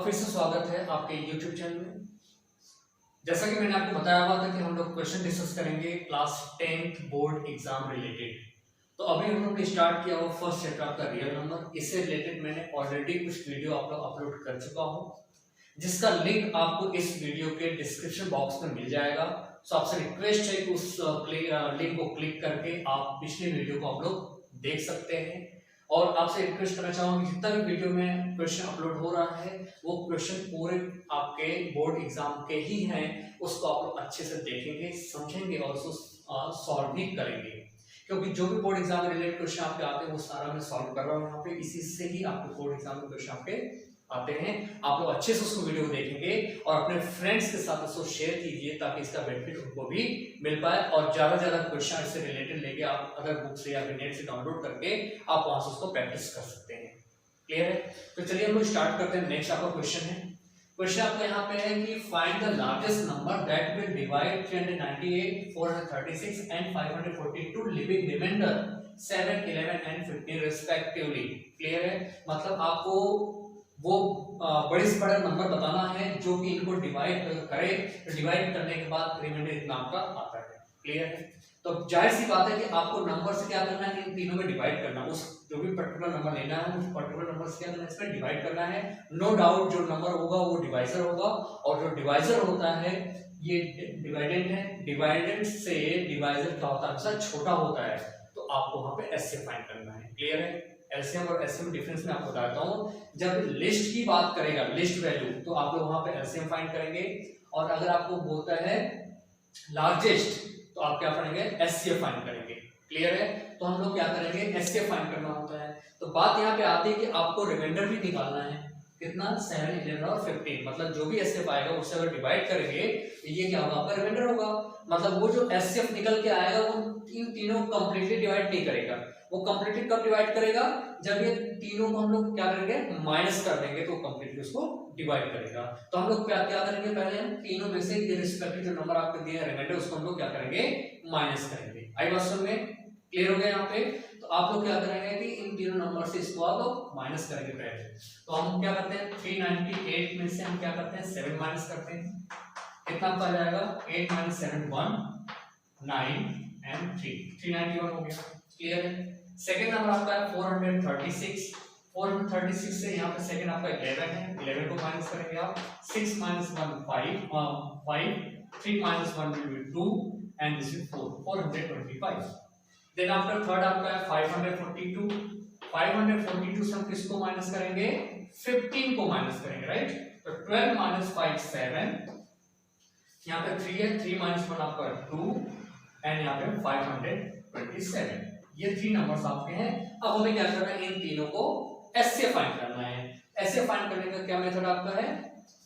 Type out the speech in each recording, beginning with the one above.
फिर से स्वागत है आपके YouTube चैनल में। जैसा कि मैंने आपको बताया हुआ था कि हम लोग क्वेश्चन डिस्कस करेंगे class 10th board exam related. तो अभी हम लोग ने स्टार्ट किया हुआ फर्स्ट चैप्टर आपका रियल नंबर। इससे रिलेटेड मैंने ऑलरेडी कुछ वीडियो आप लोग अपलोड कर चुका हूँ, जिसका लिंक आपको इस वीडियो के डिस्क्रिप्शन बॉक्स में मिल जाएगा। सो आपसे रिक्वेस्ट है कि उस लिंक को क्लिक करके आप पिछले वीडियो को आप लोग देख सकते हैं। और आपसे रिक्वेस्ट करना चाहूंगा कि जितना भी वीडियो में क्वेश्चन अपलोड हो रहा है वो क्वेश्चन पूरे आपके बोर्ड एग्जाम के ही हैं, उसको आप लोग अच्छे से देखेंगे, समझेंगे और उसको सॉल्व भी करेंगे। क्योंकि जो भी बोर्ड एग्जाम रिलेटेड क्वेश्चन आपके आते हैं वो सारा मैं सॉल्व कर रहा हूँ यहाँ पे, इसी से ही आपके बोर्ड एग्जाम में क्वेश्चन आपके आते हैं। आप लोग अच्छे से उसको वीडियो देखेंगे और अपने फ्रेंड्स के साथ उसको शेयर कीजिए ताकि इसका बेनिफिट उनको भी मिल पाए। और ज्यादा ज्यादा क्वेश्चन इससे रिलेटेड लेके आप अगर बुक से या फिर नेट से डाउनलोड करके आप वहां से उसको प्रैक्टिस कर सकते हैं। क्लियर है? तो चलिए हम लोग स्टार्ट करते हैं। नेक्स्ट आपका क्वेश्चन है, क्वेश्चन आपका यहाँ पे है कि find the largest number that will divide 398, 436 and 542 leaving remainder 7, 11 and 15 respectively. Clear है? मतलब आपको वो बड़े से बड़ा नंबर बताना है जो कि इनको डिवाइड करे, डिवाइड करने के बाद रिमाइंडर इतना आपका आता है। क्लियर है? तो जाहिर सी बात है कि आपको नंबर से क्या करना है, इन तीनों में डिवाइड करना। उस जो भी पर्टिकुलर नंबर लेना है उस पर्टिकुलर नंबर से क्या करना है, इसमें डिवाइड करना है। नो डाउट जो नंबर होगा वो डिवाइजर होगा, और जो डिवाइजर होता है ये डिवाइडेंड है। डिवाइडेंड से डिवाइजर क्या होता है, हमेशा छोटा होता है। तो आपको वहां पे एलसीएम फाइंड करना है। क्लियर है? एलसीएम और एलसीएम डिफरेंस में आपको बताता हूं। जब लिस्ट की बात करेगा, लिस्ट वैल्यू, तो आप लोग वहां पे एलसीएम फाइंड करेंगे। और अगर आपको बोलता है लार्जेस्ट तो आप क्या करेंगे, एचसीएफ फाइंड करेंगे। क्लियर है? तो हम लोग क्या करेंगे, एचसीएफ फाइंड करना होता है। तो बात यहाँ पे आती है कि आपको रिमाइंडर भी निकालना है। कितना? 7, 11 और 15। मतलब जो भी एचसीएफ आएगा उससे अगर डिवाइड करेंगे तो ये क्या होगा, आपका रिमाइंडर होगा। मतलब वो जो एचसीएफ निकल के आएगा वो इन तीनों को कंप्लीटली डिवाइड नहीं करेगा। वो कंप्लीटली कब डिवाइड करेगा, जब ये तीनों को हम लोग क्या करेंगे, माइनस कर देंगे तो कंप्लीटली उसको डिवाइड करेगा। तो हम लोग क्या क्या करेंगे, पहले हम तीनों में से रिस्पेक्टिव जो नंबर आपको दिया है रिमाइंडर, उसको हम लोग क्या करेंगे, माइनस करेंगे। आई बात समझ में? क्लियर हो गया यहाँ पे? तो आप लोग क्या करेंगे कि इन तीनों नंबर से इसको आप लोग माइनस करेंगे पहले। तो हम क्या करते हैं, 398 में से हम क्या करते हैं, 7 माइनस करते हैं। कितना आपका आ जाएगा, 8 - 7 1 9 एंड 3, 391 हो गया। क्लियर है? सेकंड नंबर आपका है 436। 436 से यहाँ पे सेकंड आपका 11 है, 11 को माइनस करेंगे आप। 6 - 1 5 5, 3 - 1 will be 2 and this is 4, 425। Then after third आपका है 542। 542 से हम किसको माइनस करेंगे, 15 को माइनस करेंगे। राइट? तो 12 - 5 7, यहाँ पे 3 है, 3 - 1 आपका 2 एंड यहाँ पे 527। ये 3 नंबर्स आपके हैं। अब हमें क्या करना है, इन तीनों को एचसीएफ फाइंड करना है। एचसीएफ फाइंड करने का क्या मेथड आपका है,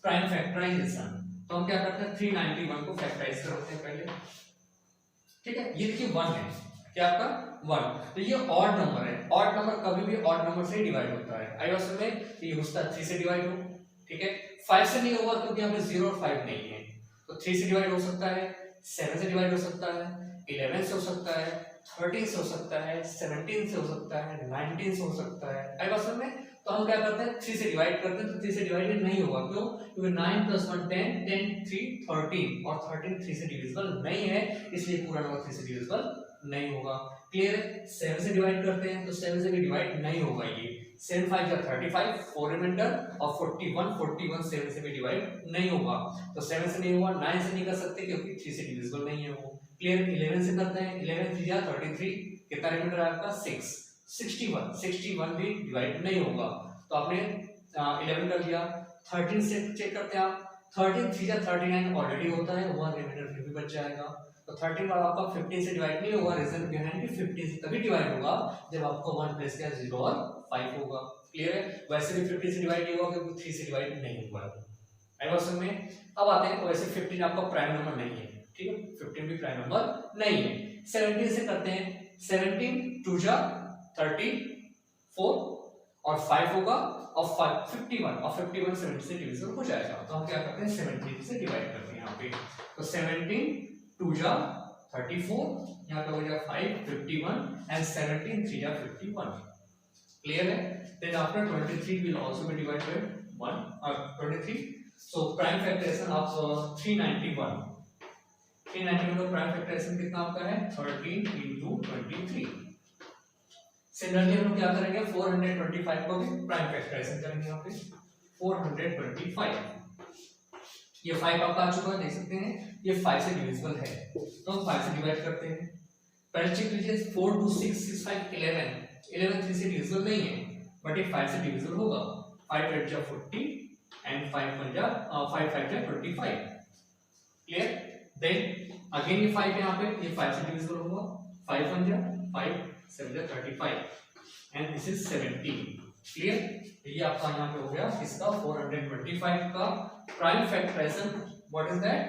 प्राइम फैक्टराइजेशन। तो हम क्या करते हैं, 391 को फैक्टराइज करते हैं पहले। ठीक है? ये देखिए 1 है, क्या आपका 1। तो ये ऑड नंबर है। ऑड नंबर कभी भी ऑड नंबर से डिवाइड होता है। आई बात समझ में? ये हो सकता है 3 से डिवाइड हो। ठीक है? 5 से नहीं होगा क्योंकि यहाँ पे 0 और 5 नहीं है। तो 3 से डिवाइड हो सकता है, 7 से डिवाइड हो सकता है, 11 से हो सकता है, 13 से हो सकता है, 17 से हो सकता है, 19 से हो सकता है। आई बात समझ में? तो हम क्या करते हैं, 3 से डिवाइड करते हैं। तो 3 से डिवाइडेड नहीं होगा, क्यों? क्योंकि 9 + 1 10, 10 3 13 और 13 3 से डिविजिबल नहीं है, इसलिए पूरा नंबर 3 से डिविजिबल नहीं होगा। क्लियर है? 7 से डिवाइड करते हैं तो 7 से भी डिवाइड नहीं होगा। ये 7 5 जा 35, 4 रिमाइंडर और 41 7 से भी डिवाइड नहीं होगा। तो 7 से नहीं होगा, 9 से नहीं कर सकते क्योंकि 3 से डिविजिबल नहीं है वो। क्लियर? 11 से करते हैं, 11 3 जा 33, कितना रिमाइंडर है आपका 6, 61 भी डिवाइड नहीं होगा। तो आपने 11 कर दिया। 13 से चेक करते हैं आप, 13 3 जा 39 ऑलरेडी होता है, 1 रिमाइंडर फिर भी बच जाएगा। तो 13 बार आपका 15 से डिवाइड नहीं होगा। रीजन बिहाइंड कि 15 से तभी डिवाइड होगा जब आपको 1 प्लस क्या 0 और 5 होगा। क्लियर है? वैसे भी 15 से डिवाइड नहीं होगा क्योंकि 3 से डिवाइड नहीं होगा। आई बात समझ में? अब आते हैं, वैसे 15 आपका प्राइम नंबर नहीं है। ठीक है? 15 भी प्राइम नंबर नहीं है। 17 से करते हैं, 17 2 जा 34 और 5 होगा और 51 और 51 70 से डिविजिबल हो जाएगा। तो हम क्या करते हैं, 17 से डिवाइड करते हैं यहाँ पे। तो 17 2 जा 34, यहाँ पे हो जाएगा 5 51 एंड 17 3 जा 51। क्लियर है? Then after 23 will also be divided 23. So prime factorization of 391 का प्राइम फैक्टराइजेशन कितना आपका है 13 into 23. सिमिलरली हम लोग क्या करेंगे 425 को भी प्राइम फैक्टराइजेशन करेंगे यहाँ पे 425. ये 5 आपका आ चुका है, देख सकते हैं ये 5 से डिविजिबल है तो हम 5 से डिवाइड करते हैं. पहले चेक कीजिए 4 2 6 6 5 11 3 से डिविजिबल नहीं है बट ये 5 से डिविजिबल होगा. 5 8 जा 40 एंड 5 1 जा 5 5 जा 25. क्लियर. देन अगेन ये 5 यहाँ पे ये 5 से डिविजिबल होगा. 5 1 जा 5 7 जा 35 एंड दिस इज 17. क्लियर. ये आपका यहाँ पे हो गया इसका 425 का prime factorization. What is that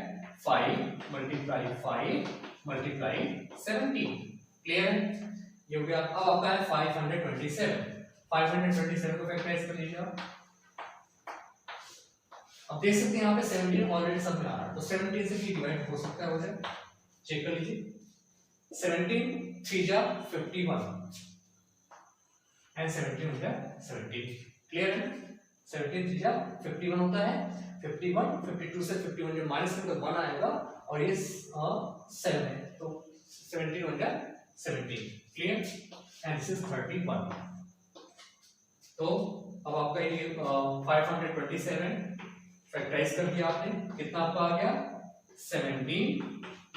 5 multiply 5 multiply 17. Clear है. ये हो गया. अब आपका है 527 को फैक्टराइज कर लीजिए आप. अब देख सकते हैं यहाँ पे 17 ऑलरेडी सब में आ रहा है तो 17 से भी डिवाइड हो सकता है. हो जाए चेक कर लीजिए. 17 3 जा 51 एंड 17 हो गया 17. क्लियर है. 17 3 जा 51 होता है. 51 52 से 51 जो माइनस करके 1 आएगा और ये 7 है तो 17 हो गया 17. क्लियर. And this is 31. तो अब आपका ये 527 फैक्टराइज कर दिया आपने. कितना आपका आ गया 17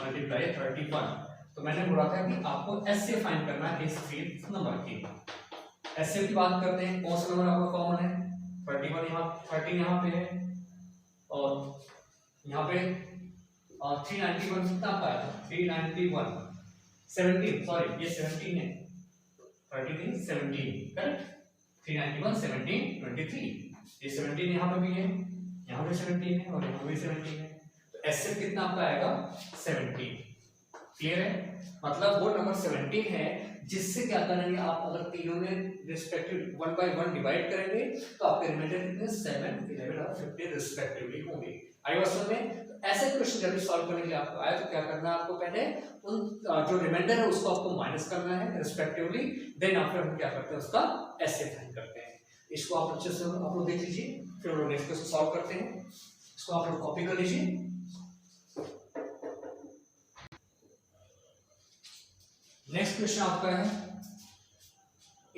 मल्टीप्लाई 31. तो मैंने बोला था कि आपको एचसीएफ फाइंड करना है इस फिफ्थ नंबर की. एचसीएफ की बात करते हैं. कौन सा नंबर आपका कॉमन है 31 यहाँ 13 यहाँ पे है और यहाँ पे 391 कितना आपका आया 391 17 सॉरी ये 17 है 13 17 करेक्ट. 391 17 23. ये 17 यहाँ पे भी है यहाँ पे 17 है और यहाँ भी 17 है तो एचसीएफ कितना आपका आएगा 17. क्लियर है. मतलब वो नंबर 17 है जिससे क्या करेंगे आप अगर तीनों में रिस्पेक्टिव 1 by 1 डिवाइड करेंगे तो आपके रिमाइंडर कितने 7 11 और 15 रिस्पेक्टिवली होंगे. आई वाज में तो ऐसे क्वेश्चन जब सॉल्व करने के लिए आपको आया तो क्या करना है आपको पहले उन जो रिमाइंडर है उसको आपको माइनस करना है रिस्पेक्टिवली. देन आफ्टर हम क्या करते हैं उसका एचसीएफ फाइंड करते हैं. इसको आप अच्छे से आप लोग देख लीजिए फिर हम लोग नेक्स्ट क्वेश्चन सॉल्व करते हैं. इसको आप लोग कॉपी कर लीजिए. नेक्स्ट क्वेश्चन आपका है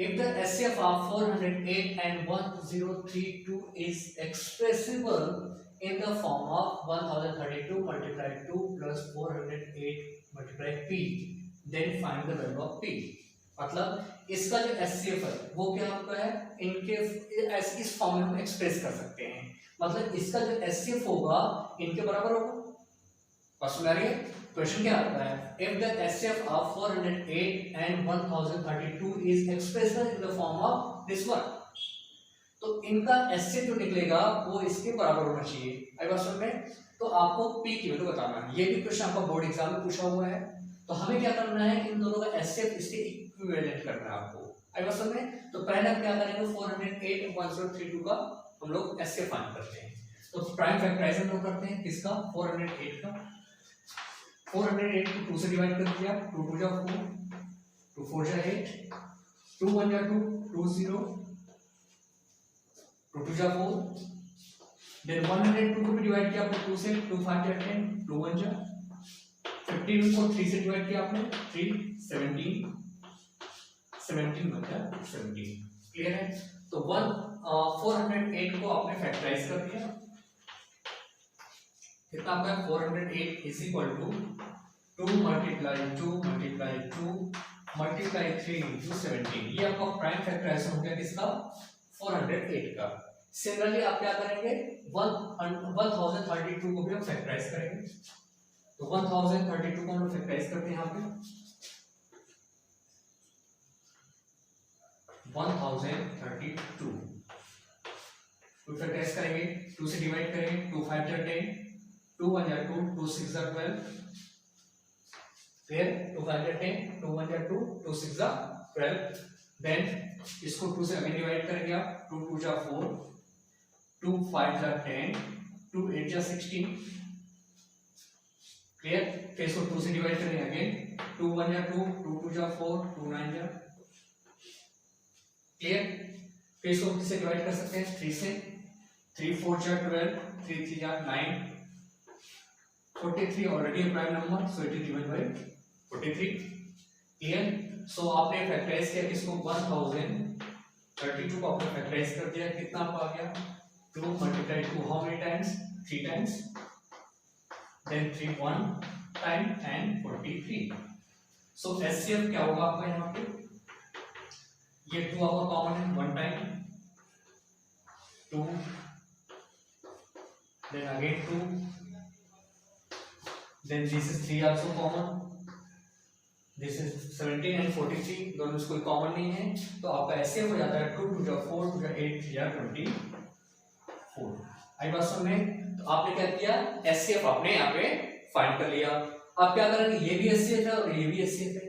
if the HCF of 408 and 1032 is expressible in the form of 1032 multiply 2 plus 408 multiply p then find the value of p. मतलब इसका जो HCF है वो क्या आपका है इनके इस फॉर्म में हम एक्सप्रेस कर सकते हैं. मतलब इसका जो HCF होगा इनके बराबर होगा. बस समझ रही है. क्वेश्चन क्या आता है if the HCF of 408 and 1032 is expressed in the form of this one. तो इनका HCF जो निकलेगा वो इसके बराबर होना चाहिए. आई बात समझ में. तो आपको p की वैल्यू बताना है. ये भी क्वेश्चन आपका बोर्ड एग्जाम में पूछा हुआ है तो हमें क्या करना है इन दोनों का HCF इसके इक्विवेलेंट करना है आपको. आई बात समझ में. तो पहले हम क्या करेंगे 408 1032 का हम लोग HCF फाइंड करते हैं. तो प्राइम फैक्टराइजेशन तो करते हैं किसका 408 का. 408 को 2 से डिवाइड कर दिया. 2 2 जा 4 2 4 जा 8 2 1 जा 2 2 0 2 2 जा 4 देन 102 को भी डिवाइड किया आपने 2 से 2 5 जा 10 2 1 जा 15 को 3 से डिवाइड किया आपने 3 17 17 1 जा 17. क्लियर है. तो 408 को आपने फैक्टराइज कर दिया. कितना आपका 408 is equal to 2 multiply 2 multiply 2 multiply 3 into 17. ये आपका प्राइम फैक्टराइजेशन हो गया किसका 408 का. सिमिलरली आप क्या करेंगे 1032 को भी हम फैक्टराइज करेंगे. तो 1032 को हम फैक्टराइज करते हैं यहाँ पे 1032 तो फैक्टराइज करेंगे 2 से डिवाइड करेंगे 2 5 जा 10 2 1 जा 2 2 6 जा 12 फिर 2 5 जा 10 2 1 जा 2 2 6 जा 12. देन इसको 2 से अगेन डिवाइड करेंगे आप 2 2 जा 4 2 5 जा 10 2 8 जा 16. क्लियर. फिर इसको 2 से डिवाइड करेंगे अगेन 2 1 जा 2 2 2 जा 4 2 9 जा. क्लियर. फिर इसको किससे डिवाइड कर सकते हैं 3 से 3 4 जा 12, 3 3 जा 9, 43 ऑलरेडी है prime number, so it is divided by 43। Clear? So आपने फैक्टराइज किया किसको 1032 को आपने फैक्टराइज कर दिया, कितना आपको आ गया 2 multiply 2 how many times 3 times, then 3 1 time and 43। So HCF क्या होगा आपका यहाँ पे, ये 2 आपका कॉमन है 1 time 2, then again 2, then this is 3 also common, this is 17 and 43 दोनों में कोई कॉमन नहीं है, तो आपका एचसीएफ हो जाता है 2 2 जा 4 2 जा 8 3 जा 24। आई बात समझ में? तो आपने क्या किया, एचसीएफ आपने यहाँ पे फाइंड कर लिया। अब क्या करेंगे, ये भी एचसीएफ है और ये भी एचसीएफ है,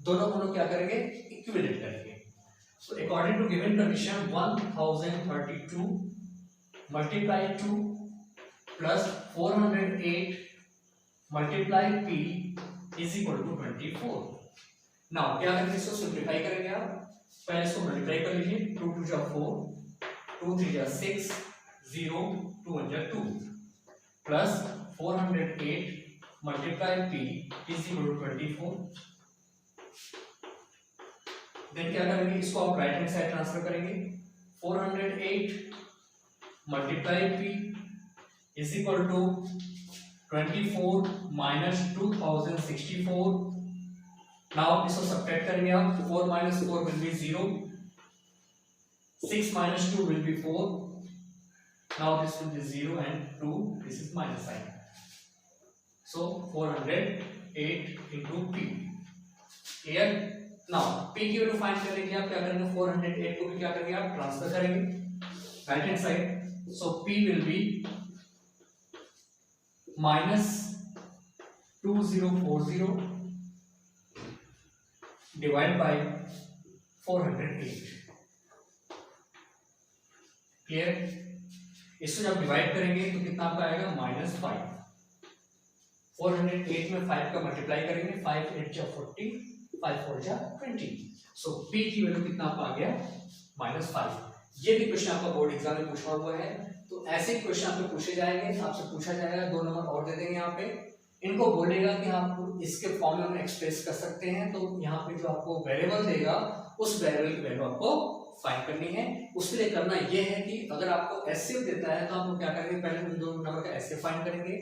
दोनों को क्या करेंगे इक्विवेलेंट करेंगे। So according to given condition 1032 multiply 2 plus 408 multiply p is equal to 24। Now क्या करेंगे, इसको सिंपलीफाई करेंगे आप, पहले इसको मल्टीप्लाई कर लीजिए, 2 2 जा 4 2 3 जा 6 0 2 1 जा 2 plus 408 multiply p is equal to 24। Then क्या करेंगे, इसको आप राइट हैंड साइड ट्रांसफर करेंगे, 408 multiply p is equal to 24 minus 2064। Now इसको सब्ट्रैक्ट करेंगे आप, 4 minus 4 will be 0, 6 minus 2 will be 4, now this will be 0 and 2, this is minus sign, so 408 into p। Clear? Now p की value find करने के लिए आप क्या करेंगे, 408 को भी क्या करेंगे आप ट्रांसफर करेंगे right hand side, so p will be minus 2040 divide by 408। Clear? इसको जब डिवाइड करेंगे तो कितना आपका आएगा -5। 408 में 5 का मल्टीप्लाई करेंगे, 5 8 जा 40 5 4 जा 20, सो p की वैल्यू कितना आपका आ गया -5। ये भी क्वेश्चन आपका बोर्ड एग्जाम में पूछा हुआ है, तो ऐसे क्वेश्चन आपसे पूछे जाएंगे, आपसे पूछा जाएगा, 2 नंबर और दे देंगे यहाँ पे, इनको बोलेगा कि आप इसके फॉर्म में एक्सप्रेस कर सकते हैं, तो यहाँ पे जो आपको वेरिएबल देगा उस वेरिएबल की वैल्यू आपको फाइंड करनी है। उसके लिए करना ये है कि अगर आपको एचसीएफ देता है तो आप क्या करेंगे, पहले उन 2 नंबर का एचसीएफ फाइंड करेंगे,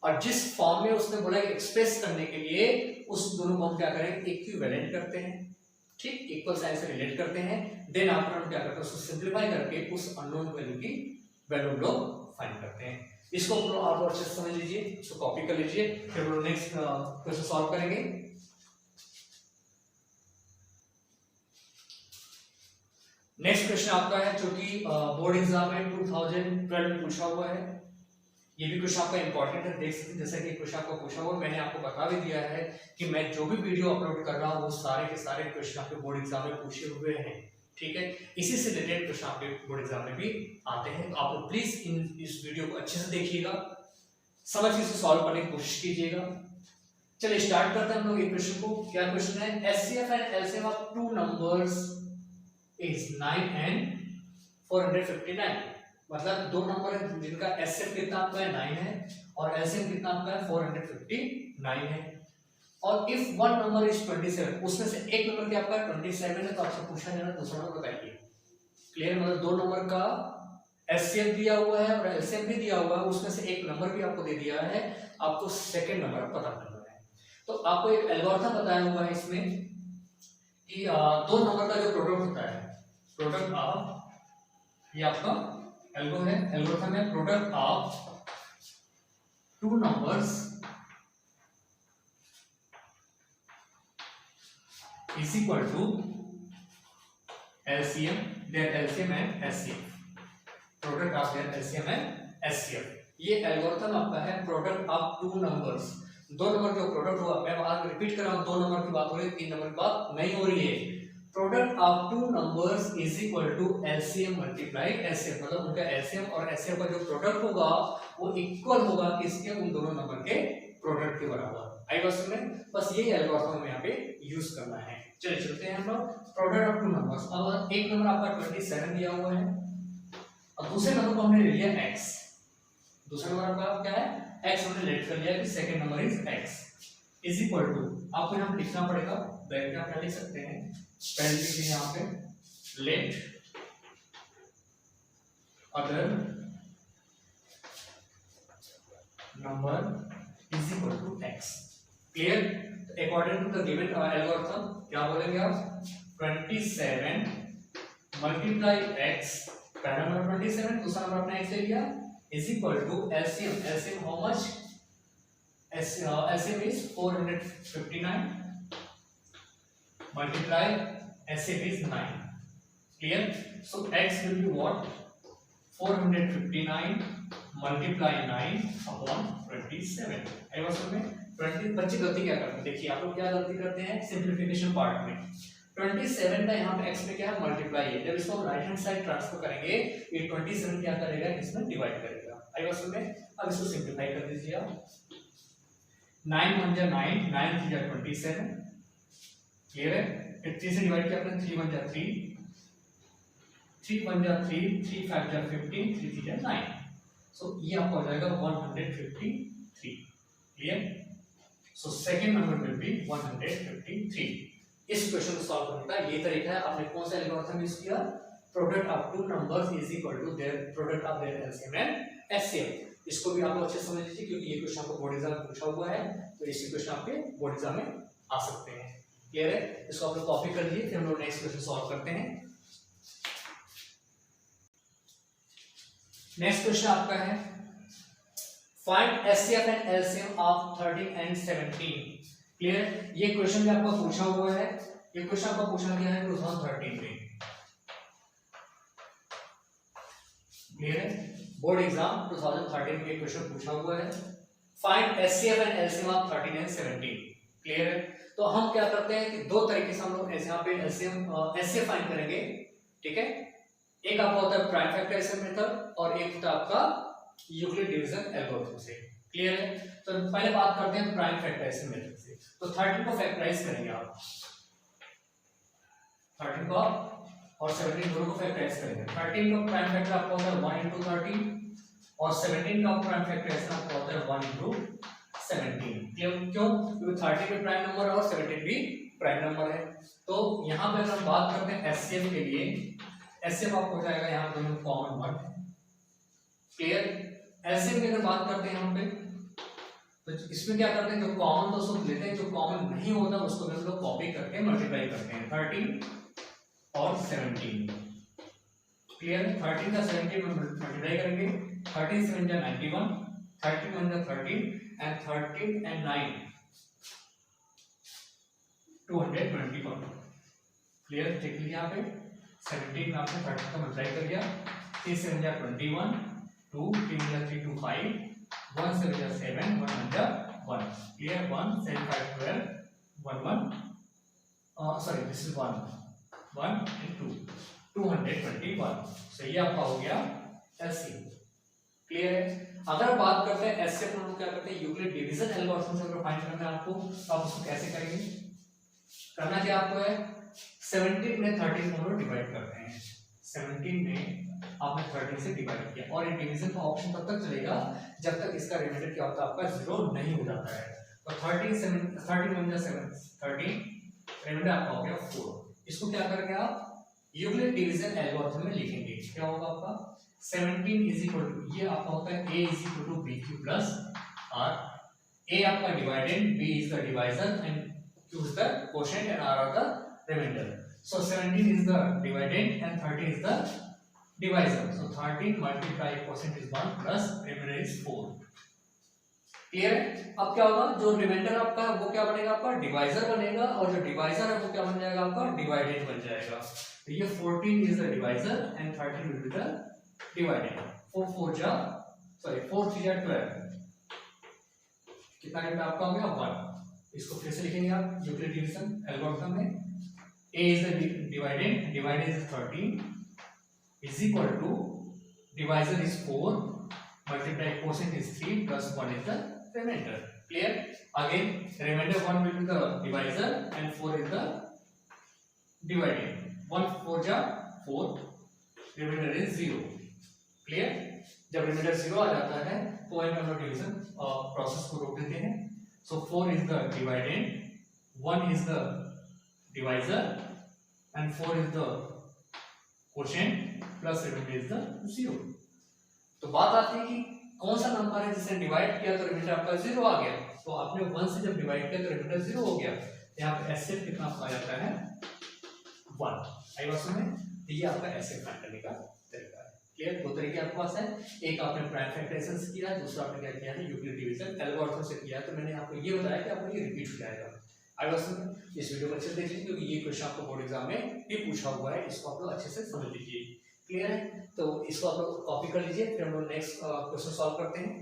और जिस फॉर्म में उसने बोला है एक्सप्रेस करने के लिए उस दोनों को हम क्या करेंगे इक्विवेलेंट करते हैं, ठीक, इक्वल साइन से रिलेट करते हैं, देन आफ्टर हम क्या करते हैं उसको सिंपलीफाई करके उस अननोन वैल्यू की वैल्यू हम लोग फाइंड करते हैं। इसको आप अच्छे से समझ लीजिए, इसको कॉपी कर लीजिए, फिर हम लोग नेक्स्ट क्वेश्चन सॉल्व करेंगे। नेक्स्ट क्वेश्चन आपका है जो कि बोर्ड एग्जाम में 2012 में पूछा हुआ है, ये भी क्वेश्चन आपका इंपॉर्टेंट है, देख सकते हैं जैसा कि क्वेश्चन आपको पूछा हुआ, मैंने आपको बता भी दिया है कि मैं जो भी वीडियो अपलोड कर रहा हूँ वो सारे के सारे क्वेश्चन आपके बोर्ड एग्जाम में पूछे हुए हैं, ठीक है, इसी से रिलेटेड क्वेश्चन आपके बोर्ड एग्जाम में भी आते हैं, तो आप लोग प्लीज इस वीडियो को अच्छे से देखिएगा, समझ के इसे सॉल्व करने की कोशिश कीजिएगा। चलिए स्टार्ट करते हैं हम लोग एक क्वेश्चन को। क्या क्वेश्चन है, HCF and LCM of 2 numbers is 9 and 459, मतलब 2 नंबर है जिनका एचसीएफ कितना आपका है 9 है और एलसीएम कितना आपका है 459 है, और इफ वन नंबर इज 27, उसमें से एक नंबर क्या आपका 27 है, तो आपसे पूछा जाएगा दूसरा नंबर बताइए। क्लियर? मतलब 2 नंबर का एचसीएफ दिया हुआ है और एलसीएम भी दिया हुआ है, उसमें से एक नंबर भी आपको दे दिया है, आपको सेकंड नंबर पता करना है। तो आपको एक एल्गोरिथम बताया हुआ है इसमें कि 2 नंबर का जो प्रोडक्ट होता है, प्रोडक्ट ऑफ, ये आपका एल्गोरिथम है, product of 2 numbers is equal to LCM, their LCM and HCF, product of their LCM and HCF। ये एल्गोरिथम आपका है प्रोडक्ट ऑफ 2 नंबर्स, 2 नंबर का प्रोडक्ट हुआ, मैं आज रिपीट कर रहा हूँ, 2 नंबर की बात हो रही है, 3 नंबर की बात नहीं हो रही है। Product of 2 numbers is equal to LCM multiply HCF, मतलब उनका LCM और HCF का जो प्रोडक्ट होगा वो इक्वल होगा किसके, उन दोनों नंबर के प्रोडक्ट के बराबर। आई बात में, बस यही एल्गोरिथम हमें यहाँ पे यूज करना है। चलिए चलते हैं हम लोग, प्रोडक्ट ऑफ 2 नंबर्स। अब एक नंबर आपका 27 दिया हुआ है और दूसरे नंबर को हमने ले लिया x, दूसरा नंबर आपका क्या है x, हमने लेट कर लिया कि second number is x is equal to, आपको यहाँ पे लिखना पड़ेगा, ब्रैकेट में आप क्या लिख सकते हैं, पहले लिखिए यहाँ पे let other number is equal to x। Clear? According to the given algorithm क्या बोलेंगे आप, 27 मल्टीप्लाई x, पहला नंबर 27, दूसरा नंबर आपने x ले लिया, is equal to LCM, LCM how much, LCM is 459 multiply LCM is 9. Clear? So x will be what, 459 multiply 9 upon 27. आई बात समझ में? 20 बच्चे गलती क्या करते हैं, देखिए आप लोग क्या गलती करते हैं सिंप्लीफिकेशन पार्ट में, 27 का यहाँ पे x में क्या है मल्टीप्लाई है, जब इसको हम राइट हैंड साइड ट्रांसफर करेंगे ये 27 क्या करेगा इसमें डिवाइड करेगा। आई बात समझ में? अब इसको सिंप्लीफाई कर दीजिए आप, 9 1 जा 9, 9 3 जा 27, क्लियर है? फिर 3 से डिवाइड किया अपने, 3 1 जा 3, 3 1 जा 3, 3 5 जा 15, 3 3 जा 9, सो ये आपका हो जाएगा 153। Clear? So second number will be 153। इस क्वेश्चन को सॉल्व करने का ये तरीका है। आपने कौन सा एल्गोरिथम यूज किया, product of two numbers is equal to their product of their LCM and HCF. इसको भी आप लोग अच्छे समझ लीजिए क्योंकि ये क्वेश्चन आपको बोर्ड एग्जाम में पूछा हुआ है, तो इसी क्वेश्चन आपके बोर्ड एग्जाम में आ सकते हैं। क्लियर है? इसको आप लोग कॉपी कर लीजिए, फिर हम लोग नेक्स्ट क्वेश्चन सॉल्व करते हैं। नेक्स्ट क्वेश्चन आपका है find HCF and LCM of 13 and 17। Clear? ये क्वेश्चन भी आपका पूछा हुआ है, ये क्वेश्चन आपका पूछा गया है 2013 में। क्लियर है? बोर्ड एग्जाम 2013 में क्वेश्चन पूछा हुआ है, find HCF and LCM of 13 and 17। Clear है? तो हम क्या करते हैं कि दो तरीके से हम लोग यहाँ पे एचसीएफ फाइंड करेंगे। ठीक है? एक आपका होता है प्राइम फैक्टराइजेशन मेथड और एक होता है आपका यूक्लिड डिवीजन एल्गोरिथम से। क्लियर है? तो पहले बात करते हैं प्राइम फैक्टराइजेशन मेथड से। तो 13 को फैक्टराइज करेंगे आप, 13 को और 17 दोनों को फैक्टराइज करेंगे। 13 का प्राइम फैक्टर आपका होता है 1 into 13 और 17 का प्राइम फैक्टराइजेशन आपका होता है 1 into 17। क्यों? क्योंकि 13 भी प्राइम नंबर है और 17 भी प्राइम नंबर है। तो यहाँ पे अगर हम बात करते हैं एचसीएफ के लिए, एचसीएफ आपको हो जाएगा यहाँ दोनों कॉमन वर्ड। क्लियर? एचसीएफ की अगर बात करते हैं यहाँ पे, तो इसमें क्या करते हैं, जो कॉमन तो सब लेते हैं, जो कॉमन नहीं होता उसको हम लोग कॉपी करके मल्टीप्लाई करते हैं, 13 और 17। क्लियर? 13 का 17 में मल्टीप्लाई करेंगे, 13 7 जा 91, 13 1 जा 13 एंड 13 एंड 9 221। क्लियर? देख लीजिए यहाँ पे 17 में आपने 13 का मल्टीप्लाई कर दिया, 3 7 जा 21, 2 3 जा 3 2 5, 1 7 जा 7, 1 1 जा 1। Clear? 1 7 5 12 1 1 sorry this is 1 1 and 2 221। सो ये आपका हो गया एलसीएम। क्लियर है? अगर बात करते हैं एचसीएफ, हम लोग क्या करते हैं यूक्लिड डिवीजन एल्गोरिथम से अगर फाइंड करना है आपको, तो आप उसको कैसे करेंगे, करना क्या आपको है, 17 में 13 को हम डिवाइड करते हैं, 17 में आपने 13 से डिवाइड किया और ये डिवीजन का ऑप्शन तब तक चलेगा जब तक इसका रिमाइंडर क्या होता है आपका 0 नहीं हो जाता है। तो 13 1 जा 7 13, रिमाइंडर आपका हो गया 4। इसको क्या करेंगे आप यूक्लिड डिवीजन एल्गोरिथम में लिखेंगे, क्या होगा आपका 17 इज इक्वल टू, ये आपका होता है a is equal to bq plus r। a आपका dividend, b is the divisor and q is the quotient and r are the remainder. So 17 is the dividend and 13 is the divisor. So 13 multiply quotient is 1 plus remainder is 4। Clear है? अब क्या होगा, जो reminder आपका है वो क्या बनेगा, आपका डिवाइजर बनेगा और जो डिवाइजर है वो क्या बन जाएगा, आपका डिवाइडेंड बन जाएगा। तो ये 14 is the divisor and 13 will be the dividend. 4 4 जा सॉरी 4 3 जा 12, कितना रिमाइंडर आपका हो गया 1। इसको फिर से लिखेंगे आप यूक्लिड डिवीजन एल्गोरिथम में, a is the dividend, dividend is 13 is equal to divisor is 4 multiply quotient is 3 plus 1 is the remainder. Clear? Again remainder 1 will be the divisor and 4 is the dividend. 1 4 ja 4, remainder is 0. Clear? जब reminder 0 आ जाता है तो वहीं पे हम लोग division process को रोक देते हैं। So 4 is the dividend, 1 is the divisor and 4 is the quotient plus remainder is the 0। तो बात आती है कि कौन सा नंबर है जिसे डिवाइड किया तो रिमाइंडर आपका 0 आ गया। तो आपने 1 से जब डिवाइड किया तो रिमाइंडर 0 हो गया। यहाँ पे एसएफ कितना आ जाता है 1। आई बात समझ में? तो ये आपका एसएफ फाइंड करने का तरीका है। क्लियर? दो तरीके आपके पास है, एक आपने प्राइम फैक्टराइजेशन से किया, दूसरा आपने क्या किया है यूक्लिड डिवीजन एल्गोरिथम से किया। तो मैंने आपको ये बताया कि आपको ये रिपीट हो जाएगा। आई बात समझ में? इस वीडियो को अच्छे से देख लीजिए क्योंकि ये क्वेश्चन आपको बोर्ड एग्जाम में भी पूछा हुआ है, इसको आप लोग अच्छे से समझ लीजिए। क्लियर है? तो इसको आप लोग कॉपी कर लीजिए, फिर हम लोग नेक्स्ट क्वेश्चन सॉल्व करते हैं।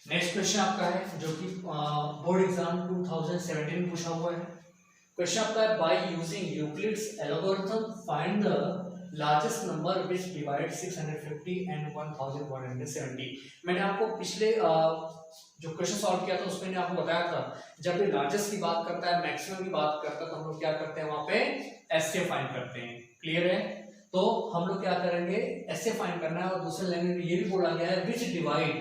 नेक्स्ट क्वेश्चन आपका है जो कि बोर्ड एग्जाम 2017 में पूछा हुआ है। क्वेश्चन आपका है by using Euclid's algorithm find the largest number which divide 650 and 1170। मैंने आपको पिछले जो क्वेश्चन सॉल्व किया था उसमें मैंने आपको बताया था जब ये लार्जेस्ट की बात करता है, मैक्सिमम की बात करता है, तो हम लोग क्या करते हैं वहां पे एसए फाइंड करते हैं। क्लियर है? तो हम लोग क्या करेंगे, एसए फाइंड करना है। और दूसरे लैंग्वेज में ये भी बोला गया है विच डिवाइड,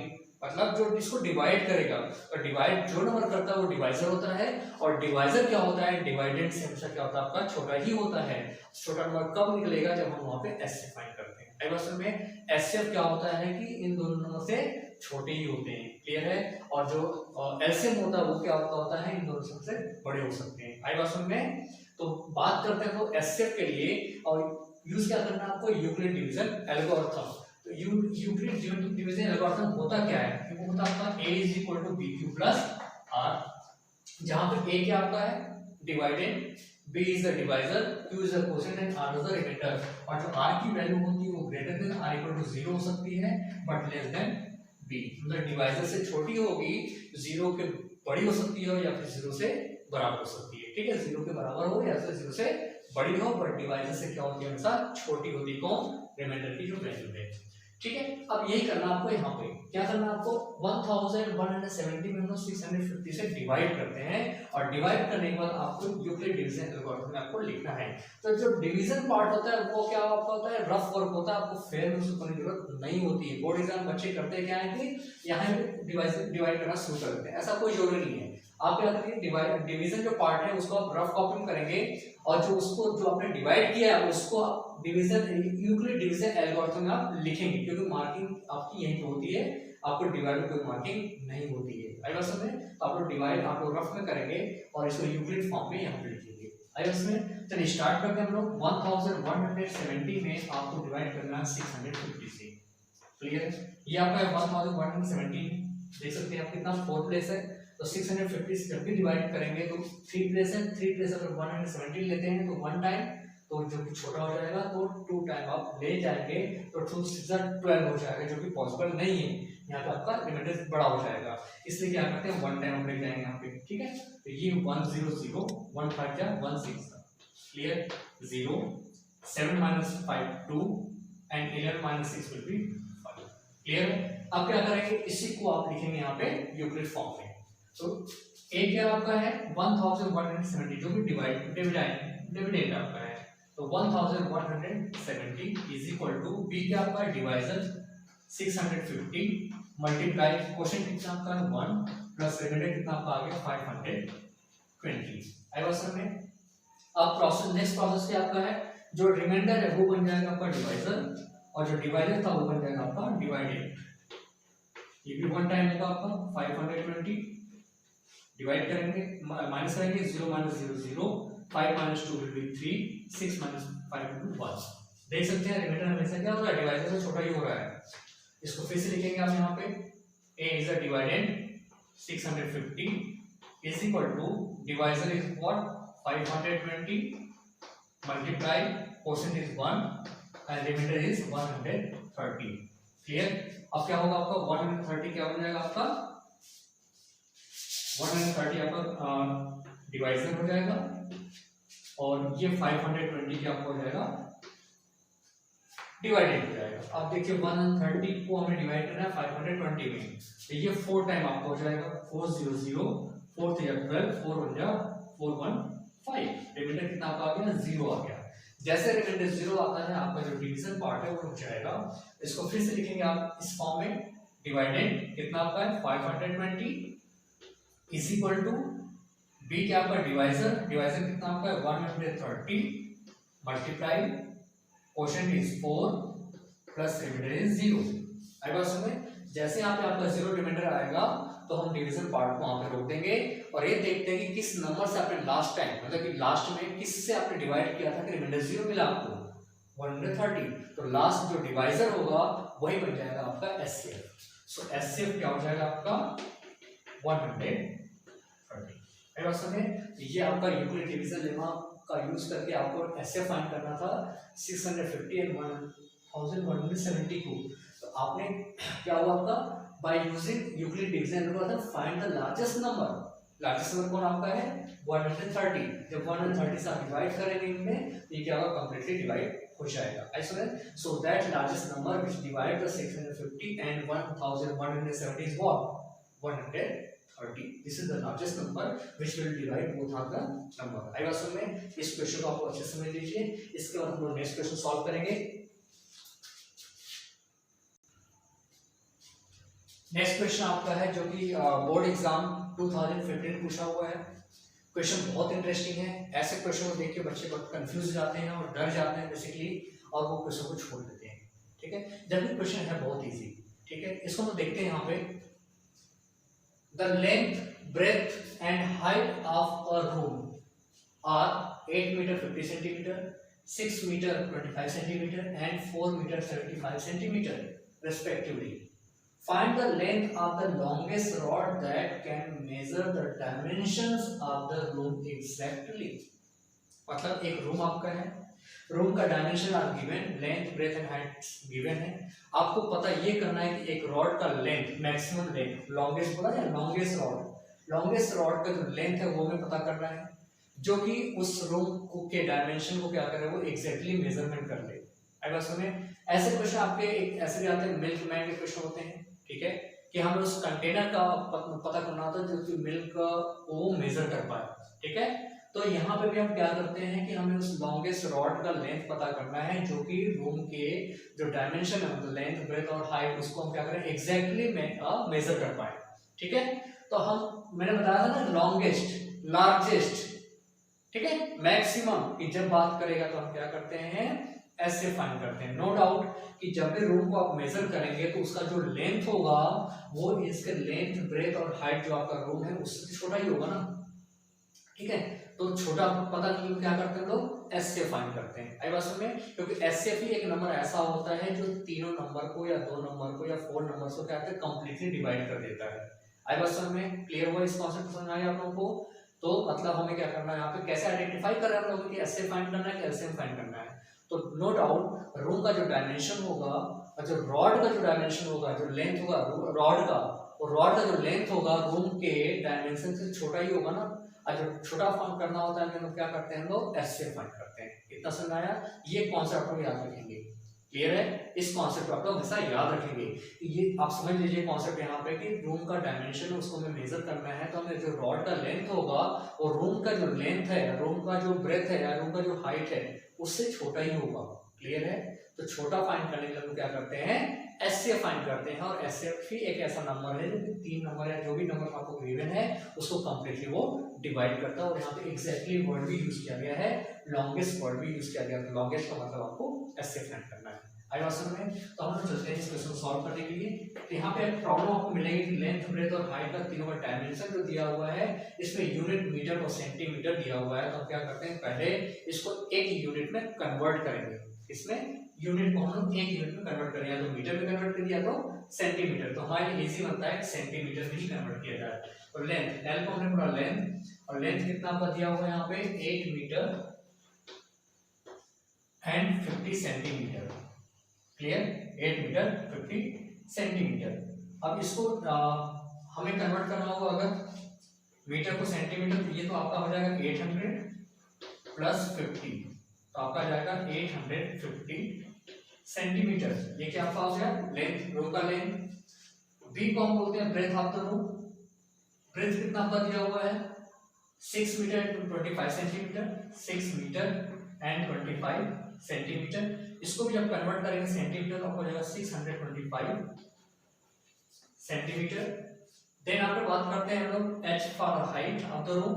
मतलब जो इसको डिवाइड करेगा। और डिवाइड जो नंबर करता है वो डिवाइजर होता है। और डिवाइजर क्या होता है, डिवाइडेंड से हमेशा क्या होता है आपका छोटा ही होता है। छोटा नंबर कब निकलेगा, जब हम वहां पे एसए फाइंड करते हैं। असल में एसएफ क्या होता है कि इन दोनों नंबर से छोटे ही होते हैं। क्लियर है? और जो एलसीएम होता है वो क्या होता है, इन दोनों से बड़े हो सकते हैं। आई बात समझ में? तो बात करते हैं तो एसएफ के लिए और यूज क्या करना है आपको, यूक्लिड डिवीजन एल्गोरिथम। तो यूक्लिड डिवीजन एल्गोरिथम होता क्या है, वो होता है आपका a is equal to b q plus r, जहां पे a क्या आपका है डिवाइडेंड, b is the divisor, q is the quotient and r is the remainder. और जो r की वैल्यू होती है वो greater than r equal to 0 हो सकती है बट लेस देन b, मतलब डिवाइजर से छोटी होगी, 0 के बड़ी हो सकती है या फिर 0 से बराबर हो सकती है। ठीक है? 0 के बराबर हो या फिर 0 से बड़ी हो, बट डिवाइजर से क्या होती है हमेशा छोटी होती है। कौन? रिमाइंडर की जो वैल्यू है। ठीक है? अब यही करना आपको, यहाँ पे क्या करना आपको 1170 में हम लोग 650 से डिवाइड करते हैं। और डिवाइड करने के बाद आपको यूक्लिड डिवीजन एल्गोरिथम में आपको लिखना है। तो जो डिवीजन पार्ट होता है वो क्या आपका होता है, रफ वर्क होता है, आपको फेयर में उसको करने की जरूरत नहीं होती है। बोर्ड एग्जाम बच्चे करते क्या है कि यहाँ डिवाइड करना शुरू कर देते हैं, ऐसा कोई जरूरी नहीं है। आप क्या करेंगे, डिवीजन जो पार्ट है उसको आप रफ कॉपी में करेंगे और जो उसको जो आपने डिवाइड किया है उसको डिवीजन यूक्लिड डिवीजन एल्गोरिथम में आप लिखेंगे, क्योंकि मार्किंग आपकी यहीं पे होती है, आपको डिवाइड में कोई मार्किंग नहीं होती है। आई बात समझ में? तो आप लोग डिवाइड आप लोग रफ में करेंगे और इसको यूक्लिड फॉर्म में यहाँ पे लिखेंगे। आई बात समझ में? चलिए स्टार्ट करते हैं हम लोग। 1170 में आपको डिवाइड करना है 650 से। क्लियर? ये आपका 1170 देख सकते हैं आप कितना 4 प्लेस है। तो 650 से जब भी डिवाइड करेंगे तो 3 प्लेस है, 3 प्लेस अगर 170 लेते हैं तो 1 टाइम, तो जो कि छोटा हो जाएगा तो 2 टाइम आप ले जाएंगे तो 2 6 12 हो जाएगा, जो कि पॉसिबल नहीं है। यहाँ पे आपका रिमाइंडर बड़ा हो जाएगा, इसलिए क्या करते हैं 1 टाइम हम ले जाएंगे यहाँ पे। ठीक है? तो ये 100 1 5 जा 1 6। Clear? 0 7 - 5 2 and 11 - 6 will be 5। Clear? अब क्या करेंगे, इसी को आप लिखेंगे यहाँ पे यूक्लिड फॉर्म में। तो a क्या आपका है 1170, जो भी डिविडेंड आपका है। तो 1170 इज इक्वल टू b क्या आपका है डिवाइजर 650 मल्टीप्लाई क्वोशिएंट कितना आपका है 1 प्लस रिमाइंडर कितना आपका आ गया 520। आई बात समझ में? अब प्रोसेस नेक्स्ट प्रोसेस क्या आपका है, जो रिमाइंडर है वो बन जाएगा आपका डिवाइजर और जो डिवाइडर था वो बन जाएगा आपका डिवाइडेंड। ये भी 1 टाइम होगा आपका 520 डिवाइड करेंगे, माइनस करेंगे 0 - 0 0, 5 - 2 विल बी 3, 6 - 5 विल बी 1। देख सकते हैं रिमाइंडर हमेशा क्या हो रहा है, डिवाइजर से छोटा ही हो रहा है। इसको फिर से लिखेंगे आप यहाँ पे, a is the dividend 650 is equal to divisor is what 520 multiply quotient is 1 and remainder is 130। Clear? अब क्या होगा आपका 130 क्या बन जाएगा आपका 130 आपका डिवाइजर हो जाएगा और ये 520 क्या आपको हो जाएगा डिवाइडेड हो जाएगा। अब देखिए 130 को हमें डिवाइड करना है 520 में, तो ये 4 टाइम आपको हो जाएगा 400 4 3 12 4 1 4 1 5। रिमाइंडर कितना आपका आ गया 0 आ गया। जैसे रिमाइंडर 0 आता है आपका जो डिवीजन पार्ट है वो रुक जाएगा। इसको फिर से लिखेंगे आप इस फॉर्म में, डिवाइडेड कितना आपका है 520 इज इक्वल टू बी क्या आपका डिवाइजर, डिवाइजर कितना आपका है 130 multiply quotient is 4 plus remainder is 0। आई बात समझ। जैसे यहाँ पे आपका 0 रिमाइंडर आएगा तो हम डिवीजन पार्ट को वहां पे रोक देंगे और ये देखते हैं कि किस नंबर से आपने लास्ट टाइम मतलब कि लास्ट में किससे आपने डिवाइड किया था कि रिमाइंडर 0 मिला आपको 130, तो लास्ट जो डिवाइजर होगा वही बन जाएगा आपका एचसीएफ। सो एचसीएफ क्या हो जाएगा आपका 130। आई बात समझे। ये आपका यूक्लिड डिवीजन लेमा का यूज करके आपको एचसीएफ फाइंड करना था 650 एंड 1170 को। तो आपने क्या हुआ आपका by using Euclid division rule find the largest number. Largest number कौन आपका है 130। जब 130 से आप डिवाइड करेंगे इनमें ये क्या होगा कंप्लीटली डिवाइड हो जाएगा। ऐसा so that largest number which divide the 650 and 1170 is what 130। This is the largest number which will divide both of the number. आई बात समझ में। इस क्वेश्चन को आप अच्छे से समझ लीजिए। इसके बाद हम लोग नेक्स्ट क्वेश्चन सॉल्व करेंगे। नेक्स्ट क्वेश्चन आपका है जो कि बोर्ड एग्जाम 2015 पूछा हुआ है। क्वेश्चन बहुत इंटरेस्टिंग है। ऐसे क्वेश्चन को देख के बच्चे बहुत कंफ्यूज जाते हैं और डर जाते हैं बेसिकली और वो क्वेश्चन को छोड़ देते हैं। ठीक है, जबकि क्वेश्चन है बहुत इजी। ठीक है, इसको हम देखते हैं यहाँ पे। The length breadth and height of a room are 8 metre 50 centimetre, 6 metre 25 centimetre and 4 metre 75 centimetre respectively. Find the length of the longest rod that can measure the dimensions of the room exactly. मतलब एक room आपका है, room का dimension are given, length breadth and height given है। आपको पता ये करना है कि एक रॉड का लेंथ मैक्सिमम लेंथ, लॉन्गेस्ट बोला या लॉन्गेस्ट रॉड, लॉन्गेस्ट रॉड का जो लेंथ है वो हमें पता करना है जो कि उस रूम के डायमेंशन को क्या करे वो एग्जैक्टली मेजरमेंट कर ले। आई बात समझ। ऐसे क्वेश्चन आपके ऐसे भी आते हैं, मिल्क मैन के क्वेश्चन होते हैं। ठीक है, कि हमें उस कंटेनर का पता करना होता है जो कि मिल्क को मेजर कर पाए। ठीक है, तो यहाँ पे भी हम क्या करते हैं कि हमें उस लॉन्गेस्ट रॉड का लेंथ पता करना है जो कि रूम के जो डायमेंशन है मतलब लेंथ ब्रेथ और हाइट उसको हम क्या करें एग्जैक्टली मेजर कर पाए। ठीक है, तो हम मैंने बताया था ना लॉन्गेस्ट लार्जेस्ट, ठीक है, मैक्सिमम की जब बात करेगा तो हम क्या करते हैं ऐसे फाइंड करते हैं। नो डाउट कि जब भी रूम को आप मेजर करेंगे तो उसका जो लेंथ होगा वो इसके लेंथ ब्रेथ और हाइट जो आपका रूम है उससे छोटा ही होगा ना। ठीक है, तो छोटा पता नहीं क्या करते हैं लोग एचसीएफ फाइंड करते हैं। आई बात समझ में, क्योंकि एचसीएफ ही एक नंबर ऐसा होता है जो तीनों नंबर को या दो नंबर को या 4 नंबर को क्या करते हैं कंप्लीटली डिवाइड कर देता है। आई बात समझ में, क्लियर हुआ इस कॉन्सेप्ट समझ आया आप लोगों को। तो मतलब हमें क्या करना है यहाँ पे कैसे आइडेंटिफाई कर रहे हैं हम लोग कि एचसीएफ फाइंड करना है कि एलसीएम फाइंड करना है। तो नो डाउट रूम का जो डायमेंशन होगा और जो रॉड का जो डायमेंशन होगा, जो लेंथ होगा रॉड का, और रॉड का जो लेंथ होगा रूम के डायमेंशन से छोटा ही होगा ना। और जो छोटा फाइंड करना होता है हम क्या करते हैं लोग एचसीएफ फाइंड करते हैं। इतना समझ आया, ये कॉन्सेप्ट को याद रखेंगे। क्लियर है, इस कॉन्सेप्ट को आप लोग हमेशा याद रखेंगे। ये आप समझ लीजिए कॉन्सेप्ट यहाँ पे कि रूम का डायमेंशन है उसको हमें मेजर करना है तो हमें जो रॉड का लेंथ होगा और रूम का जो लेंथ है, रूम का जो ब्रेथ है या रूम का जो हाइट है उससे छोटा ही होगा। क्लियर है, तो छोटा फाइंड करने के लिए हम क्या करते हैं एचसीएफ फाइंड करते हैं। और एचसीएफ ही एक ऐसा नंबर है जो कि 3 नंबर है, जो भी नंबर आपको गिवन है उसको कंप्लीटली वो डिवाइड करता है। और यहाँ पे एग्जैक्टली वर्ड भी यूज किया गया है, लॉन्गेस्ट वर्ड भी यूज किया गया है। लॉन्गेस्ट का मतलब आपको एचसीएफ फाइंड करना है। आई बात समझ में। तो हम लोग चलते हैं इस क्वेश्चन को सॉल्व करने के लिए। तो यहाँ पे प्रॉब्लम आपको मिलेगी कि लेंथ ब्रेथ और हाइट का तीनों का डायमेंशन जो दिया हुआ है इसमें यूनिट मीटर और सेंटीमीटर दिया हुआ है। तो हम क्या करते हैं पहले इसको एक यूनिट में कन्वर्ट करेंगे। इसमें यूनिट को हम लोग एक यूनिट में कन्वर्ट करें, या तो मीटर में कन्वर्ट कर दिया तो सेंटीमीटर। तो हमारे लिए इजी बनता है सेंटीमीटर में ही कन्वर्ट किया जाए। और लेंथ एल को हमने पूरा लेंथ, और लेंथ कितना आपका दिया हुआ है यहाँ पे 8 metre and 50 centimetre. Clear, 8 metre 50 centimetre. अब इसको हमें कन्वर्ट करना होगा अगर मीटर को सेंटीमीटर, ये तो आपका हो जाएगा 800 प्लस 50, तो आपका जाएगा 850 सेंटीमीटर। ये क्या आपका हो गया लेंथ, रूम का लेंथ। बी को हम बोलते हैं breadth of the room. Breadth कितना आपका दिया हुआ है 6 metre 25 centimetre, 6 metre and 25 centimetre. इसको भी जब कन्वर्ट करेंगे सेंटीमीटर तो आपको हो जाएगा 625 सेंटीमीटर। देन आपको बात करते हैं हम लोग H for height of the room,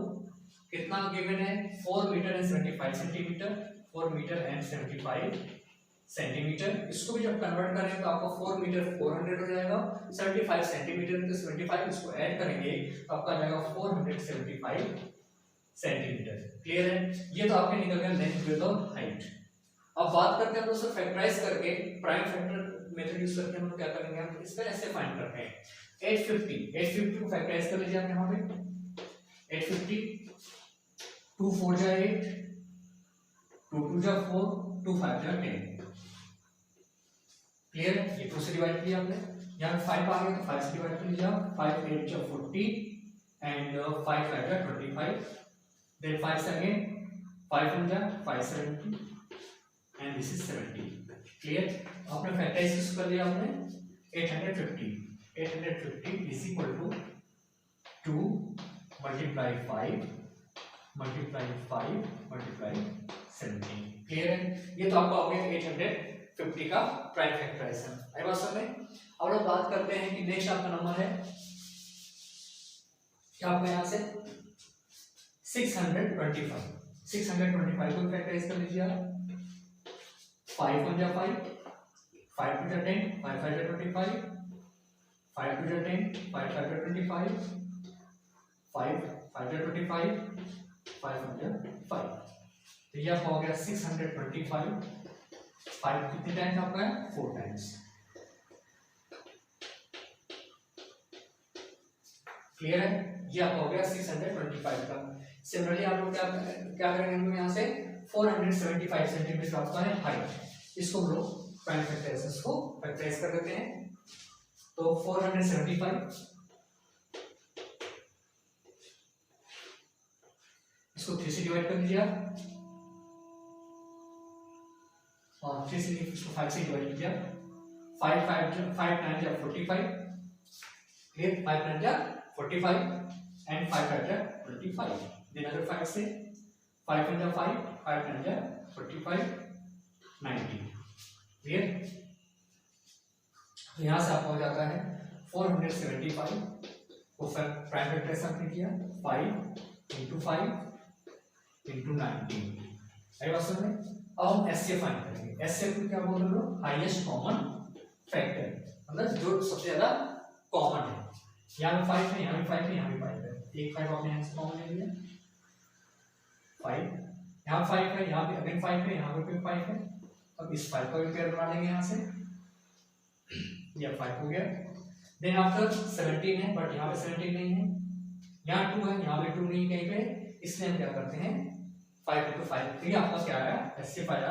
कितना गिवन है 4 metre and 75 centimetre, 4 metre and 75 centimetre. इसको भी जब कन्वर्ट करें तो आपको 4 मीटर 400 हो जाएगा, 75 सेंटीमीटर तो 75 इसको ऐड करेंगे तो आपका आ जाएगा 475 सेंटीमीटर। क्लियर है? ये तो आपके निकल गया लेंथ विड्थ और हाइट। अब बात करते हैं हम लोग सर फैक्टराइज करके प्राइम फैक्टर मेथड यूज करके हम लोग क्या करेंगे, हम इसका ऐसे फाइंड करते हैं 850 को फैक्टराइज कर लीजिए आप यहाँ पे 850 2 4 जा 8 2 2 जा 4 2 5 जा 10। क्लियर है? ये 2 से डिवाइड किया हमने, यहाँ पे 5 आ गया तो 5 से डिवाइड कर लीजिए आप, 5 8 जा 40 एंड 5 5 जा 25, देन 5 से अगेन 5 1 जा 5 70 एंड दिस इज 70। क्लियर? आपने फैक्टराइज यूज कर लिया आपने 850 is equal to 2 multiply 5 multiply 70। Clear है? ये तो आपका हो गया 850 का प्राइम फैक्टराइजेशन। आई बात समझ में? अब लोग बात करते हैं कि नेक्स्ट आपका नंबर है क्या, आपका यहाँ से 625 को फैक्टराइज कर लीजिए आप, 5 1 जा 5 5 2 जा 10 5 5 जा 25 5 2 जा 10 5 5 जा 25 5 5 जा 25 5 1 जा 5। तो यह हो गया 625। 5 कितने टाइम्स आपका है 4 टाइम्स। क्लियर है? ये आपका हो गया 625 का। सिमिलरली आप लोग क्या करेंगे, हम लोग यहाँ से 475 सेंटीमीटर आपका है हाइट, इसको हम लोग प्राइम फैक्टराइजेशन को फैक्टराइज कर देते हैं। तो 475 इसको 3 से डिवाइड कर दीजिए आप, और 3 से इसको 5 से डिवाइड कीजिए, 5 9 जा 45, क्लियर? 5 9 जा 45 एंड 5 5 जा 25, देन अगर 5 से 5 1 जा 5 5 9 जा 45 90। क्लियर? तो यहाँ से आपको हो जाता है 475 को प्राइम फैक्टराइजेशन आपने किया 5 into 5 into 90। आई बात समझ में? अब हम एचसीएफ फाइंड करेंगे। एचसीएफ को क्या बोल रहे हो? हाईएस्ट कॉमन फैक्टर, मतलब जो सबसे ज्यादा कॉमन है। यहाँ पे 5 है, यहाँ पे 5 है, यहाँ पे 5 है, एक 5 आपने यहाँ से कॉमन ले लिया 5, यहाँ 5 है, यहाँ पे अगेन 5 है, यहाँ पे 5 है। अब इस 5 का भी पेयर बना लेंगे यहाँ से, ये 5 हो गया। देन आफ्टर 17 है, बट यहाँ पे 17 नहीं है, यहाँ 2 है, यहाँ पे 2 नहीं कहीं पे, इसलिए हम क्या करते हैं 5 into 5। तो ये आपका क्या आया एचसीएफ आया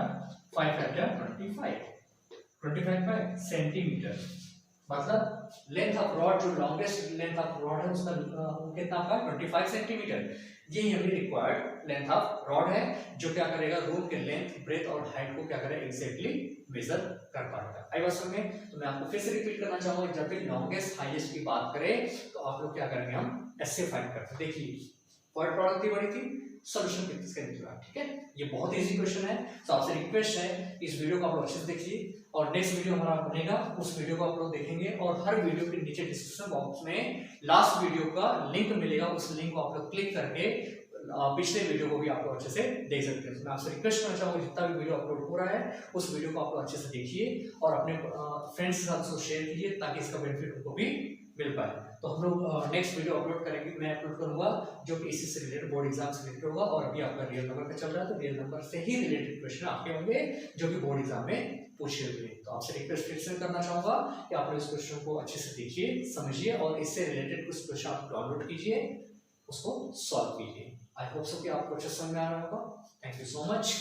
5 5 जा 25 सेंटीमीटर। मतलब लेंथ ऑफ रॉड, जो लॉन्गेस्ट लेंथ ऑफ रॉड है उसका कितना आपका 25 सेंटीमीटर। ये हमें रिक्वायर्ड लेंथ ऑफ रॉड है, जो क्या करेगा रूम के लेंथ ब्रेथ और हाइट को क्या करेगा एग्जैक्टली मेजर कर पाएगा। आई बात समझ में? तो मैं आपको फिर से रिपीट करना चाहूंगा, जब भी लॉन्गेस्ट हाईएस्ट की बात करें तो आप लोग क्या करेंगे, हम एचसीएफ फाइंड करते हैं। देखिए वर्ड प्रोडक्ट की बड़ी थी, सॉल्यूशन किसके निकला, ठीक है? ये बहुत इजी क्वेश्चन है। तो आपसे रिक्वेस्ट है इस वीडियो को आप लोग अच्छे से देखिए, और नेक्स्ट वीडियो हमारा बनेगा, उस वीडियो को आप लोग देखेंगे, और हर वीडियो के नीचे डिस्क्रिप्शन बॉक्स में लास्ट वीडियो का लिंक मिलेगा, उस लिंक को आप लोग क्लिक करके पिछले वीडियो को भी आप लोग अच्छे से देख सकते हैं। मैं आपसे रिक्वेस्ट करना चाहूँगा जितना भी वीडियो अपलोड हो रहा है उस वीडियो को आप लोग अच्छे से देखिए और अपने फ्रेंड्स के साथ उसको शेयर कीजिए, ताकि इसका बेनिफिट उनको भी मिल पाए। तो हम लोग नेक्स्ट वीडियो अपलोड करेंगे, मैं अपलोड करूंगा जो कि इसी से रिलेटेड बोर्ड एग्जाम से रिलेटेड होगा। और अभी आपका रियल नंबर का चल रहा है, तो रियल नंबर से ही रिलेटेड क्वेश्चन आपके होंगे जो कि बोर्ड एग्जाम में पूछे हुए। तो आपसे रिक्वेस्ट फिर से करना चाहूंगा कि आप लोग इस क्वेश्चन को अच्छे से देखिए, समझिए, और इससे रिलेटेड कुछ क्वेश्चन आप डाउनलोड कीजिए, उसको सॉल्व कीजिए। आई होप सो कि आपको अच्छे समझ में आ रहा होगा। Thank you so much.